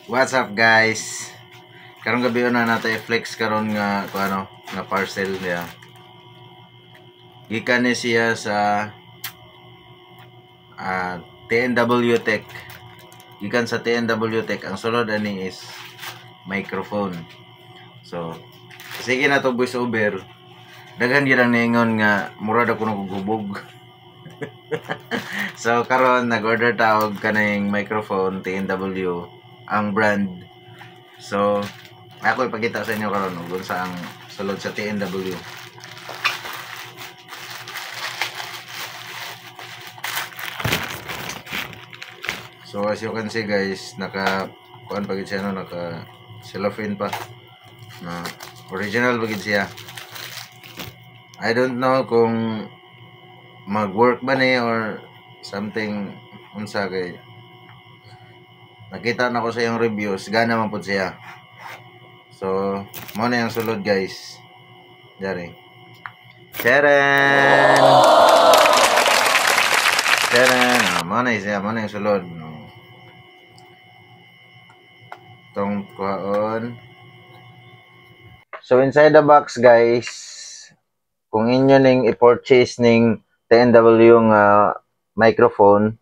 What's up guys? Karong gabi na nato i-flex karon nga nga parcel niya. Gikan ni siya sa TNW Tech. Gikan sa TNW Tech, ang sulod ani is microphone. So, sige na to voice over. Daghan gyud ang ningon nga murad ako nagugubog. So karon nag-order ta og kanang microphone TNW ang brand. So ako ipakita sa inyo karon kung sa ang sulod sa TNW. So as you can see guys, naka siya no, naka cellophane pa. Na original bagid siya. I don't know kung mag-work ba ni or something unsa kay nakita na ko sa yung reviews, gana man pud siya. So mo na yung sulod guys. Dari. Teren. Mo na siya, mo na yung sulod. Tong kuhaon. So inside the box guys, kung inyo ning i-purchase ning TNW nga microphone,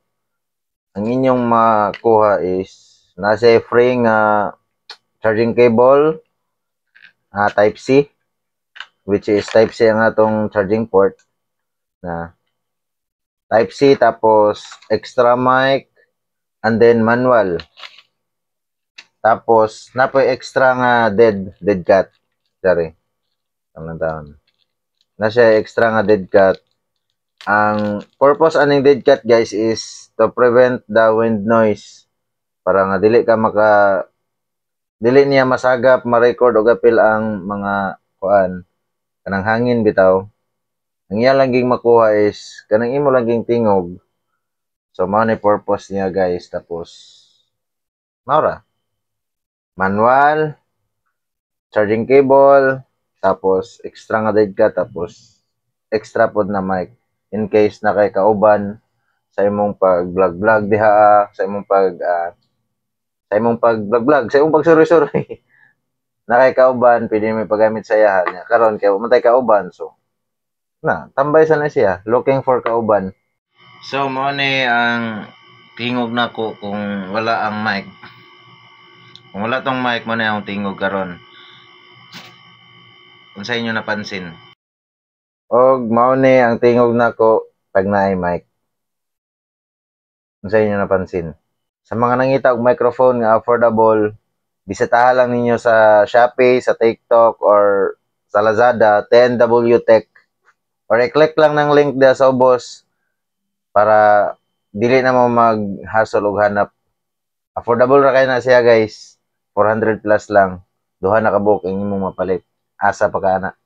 ang inyong makuha is nasa free nga charging cable, type C, which is type C ang atong charging port na type C, tapos extra mic, and then manual. Tapos napoy extra nga dead cat. Sorry. Tamang taon. Na siya extra nga dead cat. Ang purpose aning dead cat guys is to prevent the wind noise. Para nga dili niya masagap, ma-record o gapil ang mga kanang hangin bitaw. Ang iya lang ging makuha is kanang imo lang ging tingog. So mao ni purpose niya guys. Tapos maura manual, charging cable, tapos extra nga dead cat, tapos extra pod na mic in case na kay kauban sa imong pag-vlog diha, sa imong pag-vlog, sa imong pagsuri-suri. Na kay kauban, pwede may paggamit sa iya niya. Karon kay matay kauban, so tambay sa na siya, looking for kauban. So mo ni ang tingog nako kung wala ang mic. Kung wala tong mic, mo na ang tingog karon. Kung sa inyo napansin. Og mao ni ang tingog nako pag naay mic. Kung sa inyo napansin. Sa mga nangita og microphone nga affordable, bisitahan lang ninyo sa Shopee, sa TikTok, or sa Lazada, TNW Tech. Or i-click lang ng link dia sa ubos para dili na mo mag-hustle og hanap. Affordable ra kay na siya guys. 400 plus lang. Duha na ka book ang imong mapalit. Asa pa ka ana.